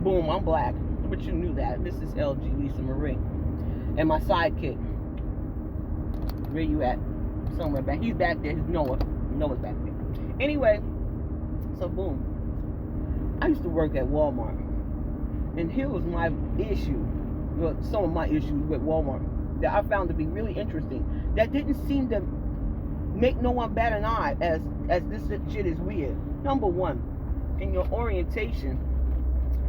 Boom, I'm black. But you knew that. This is LG Lisa Marie. And my sidekick. Where you at? Somewhere back. He's back there. He's Noah. Noah's back there. Anyway, so boom. I used to work at Walmart. And here was my issue. Well, some of my issues with Walmart that I found to be really interesting. That didn't seem to make no one bat an eye as this shit is weird. Number one, in your orientation,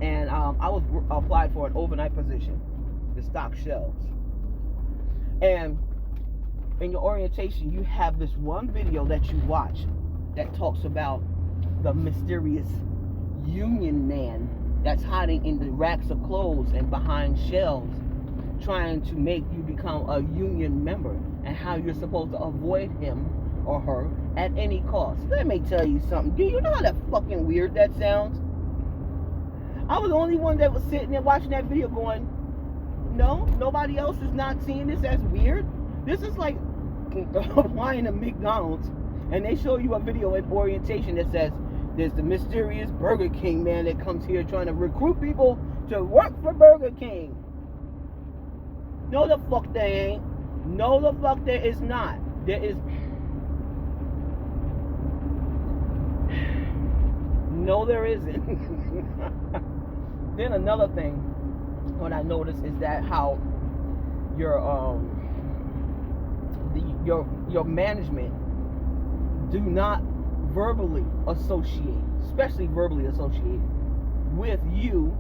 and I was applied for an overnight position, the stock shelves. And in your orientation, you have this one video that you watch that talks about the mysterious union man that's hiding in the racks of clothes and behind shelves, trying to make you become a union member, and how you're supposed to avoid him or her at any cost. Let me tell you something. Do you know how that fucking weird that sounds? I was the only one that was sitting there watching that video going, no, nobody else is not seeing this as weird. This is like applying to McDonald's and they show you a video in orientation that says there's the mysterious Burger King man that comes here trying to recruit people to work for Burger King. No the fuck they ain't. No the fuck there is not. There is no there isn't. Then another thing what I noticed is that how your management do not verbally associate, especially verbally associate with you,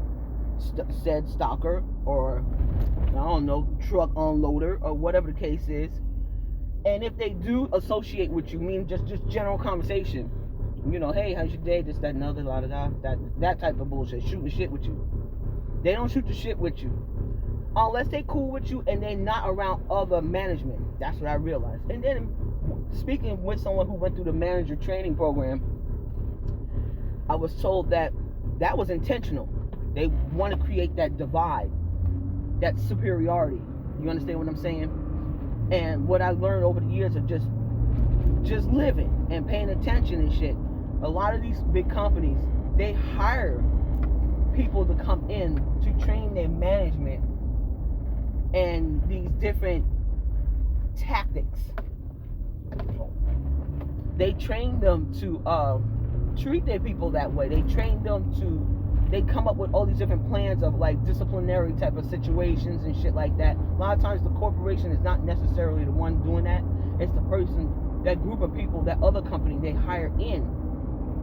said stalker, or I don't know, truck unloader, or whatever the case is. And if they do associate with you, mean just general conversation, you know, hey, how's your day, this, that, and other, that type of bullshit, shooting the shit with you. They don't shoot the shit with you unless they cool with you and they're not around other management. That's what I realized. And then speaking with someone who went through the manager training program, I was told that was intentional. They want to create that divide, that superiority. You understand what I'm saying? And what I learned over the years of just living and paying attention and shit, a lot of these big companies, they hire people to come in to train their management and these different tactics. They train them to treat their people that way. They train them they come up with all these different plans of like disciplinary type of situations and shit like that. A lot of times the corporation is not necessarily the one doing that. It's the person, that group of people, that other company they hire in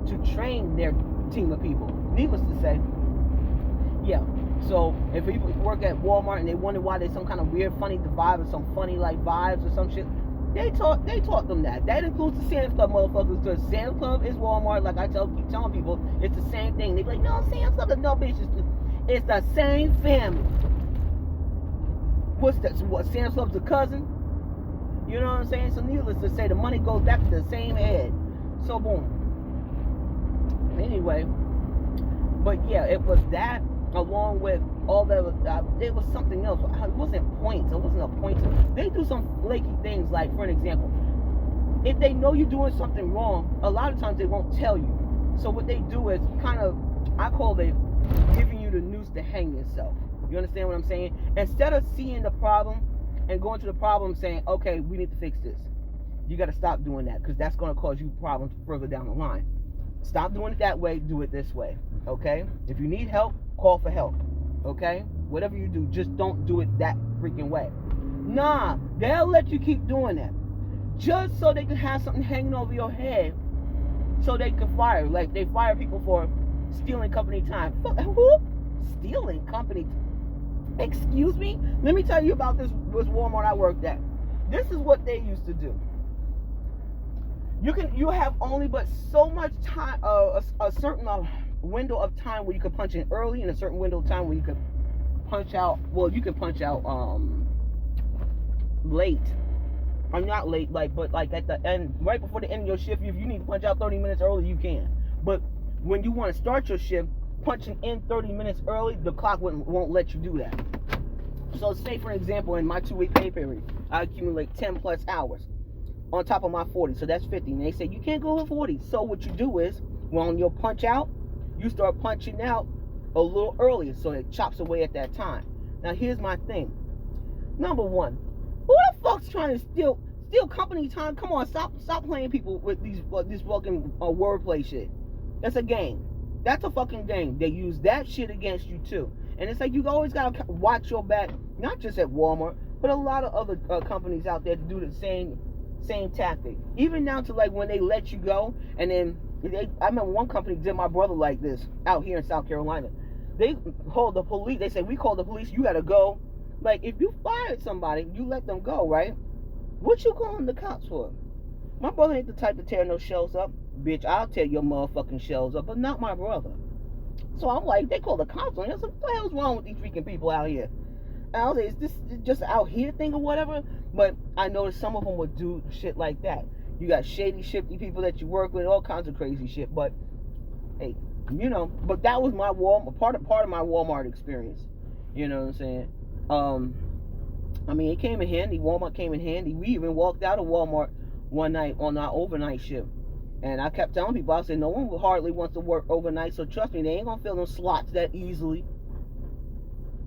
to train their team of people. Needless to say, yeah. So if people work at Walmart and they wonder why there's some kind of weird, funny vibe or some funny like vibes or some shit, they taught them that. That includes the Sam's Club motherfuckers, because Sam's Club is Walmart. Like I keep telling people, it's the same thing. They be like, no, Sam's Club is no bitch. It's the same family. What Sam's Club's a cousin? You know what I'm saying? So needless to say, the money goes back to the same head. So boom. Anyway, but yeah, it was that along with all that. It was something else. It wasn't points. It wasn't a point. They do some flaky things. Like for an example, if they know you're doing something wrong, a lot of times they won't tell you. So what they do is kind of, I call it giving you the noose to hang yourself. You understand what I'm saying? Instead of seeing the problem and going to the problem saying, okay, we need to fix this, you got to stop doing that, because that's going to cause you problems further down the line. Stop doing it that way. Do it this way. Okay? If you need help, call for help. Okay? Whatever you do, just don't do it that freaking way. Nah, they'll let you keep doing that just so they can have something hanging over your head so they can fire. Like they fire people for stealing company time. Who? Stealing company time? Excuse me? Let me tell you about this Walmart I worked at. This is what they used to do. You have only but so much time, a certain window of time where you can punch in early, and a certain window of time where you can punch out. Well, you can punch out late. I'm not late, but at the end, right before the end of your shift, if you need to punch out 30 minutes early, you can. But when you want to start your shift, punching in 30 minutes early, the clock won't let you do that. So say for example, in my 2-week pay period, I accumulate 10 plus hours on top of my 40, so that's 50. And they say you can't go over 40. So what you do is, when you'll punch out, you start punching out a little earlier, so it chops away at that time. Now here's my thing. Number one, who the fuck's trying to steal company time? Come on, stop playing people with this fucking wordplay shit. That's a game. That's a fucking game. They use that shit against you too. And it's like you always gotta watch your back, not just at Walmart, but a lot of other companies out there do the same tactic. Even down to like when they let you go, and then I remember one company did my brother like this out here in South Carolina. They called the police. They said, we called the police. You gotta go. Like, if you fired somebody, you let them go, right? What you calling the cops for? My brother ain't the type to tear no shelves up. Bitch, I'll tear your motherfucking shelves up, but not my brother. So I'm like, they call the cops on you. I said, what the hell's wrong with these freaking people out here? And I was like, is this just out here thing or whatever? But I noticed some of them would do shit like that. You got shady, shifty people that you work with, all kinds of crazy shit. But hey, you know, but that was my part of my Walmart experience. You know what I'm saying? I mean, it came in handy. Walmart came in handy. We even walked out of Walmart one night on our overnight shift. And I kept telling people, I said, no one hardly wants to work overnight, so trust me, they ain't gonna fill them slots that easily.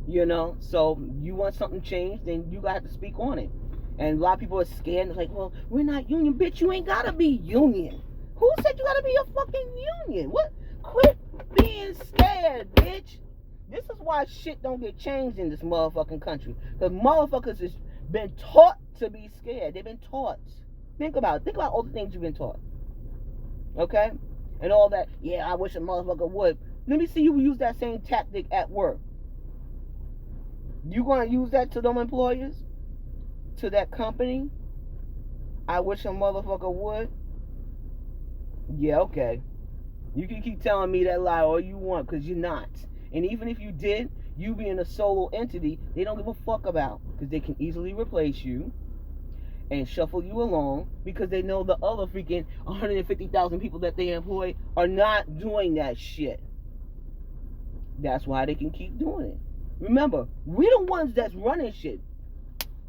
You know, so you want something changed, then you gotta have to speak on it. And a lot of people are scared. It's like, well, we're not union, bitch. You ain't gotta be union. Who said you gotta be a fucking union? What? Quit being scared, bitch. This is why shit don't get changed in this motherfucking country. Because motherfuckers has been taught to be scared. They've been taught. Think about it. Think about all the things you've been taught. Okay? And all that. Yeah, I wish a motherfucker would. Let me see you use that same tactic at work. You gonna use that to them employers? To that company? I wish a motherfucker would? Yeah, okay. You can keep telling me that lie all you want, because you're not. And even if you did, you being a solo entity, they don't give a fuck about. Because they can easily replace you and shuffle you along, because they know the other freaking 150,000 people that they employ are not doing that shit. That's why they can keep doing it. Remember, we're the ones that's running shit.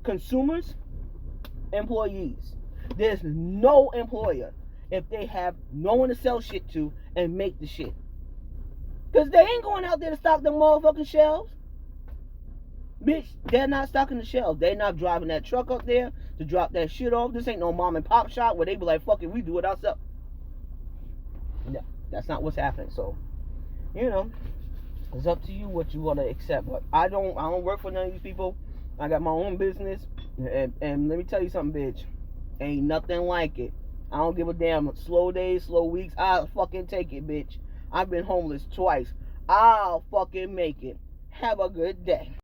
Consumers, employees. There's no employer if they have no one to sell shit to and make the shit. Because they ain't going out there to stock them motherfucking shelves. Bitch, they're not stocking the shelves. They're not driving that truck up there to drop that shit off. This ain't no mom and pop shop where they be like, fuck it, we do it ourselves. No, that's not what's happening. So, you know, it's up to you what you want to accept. But I don't work for none of these people. I got my own business. And let me tell you something, bitch. Ain't nothing like it. I don't give a damn. Slow days, slow weeks. I'll fucking take it, bitch. I've been homeless twice. I'll fucking make it. Have a good day.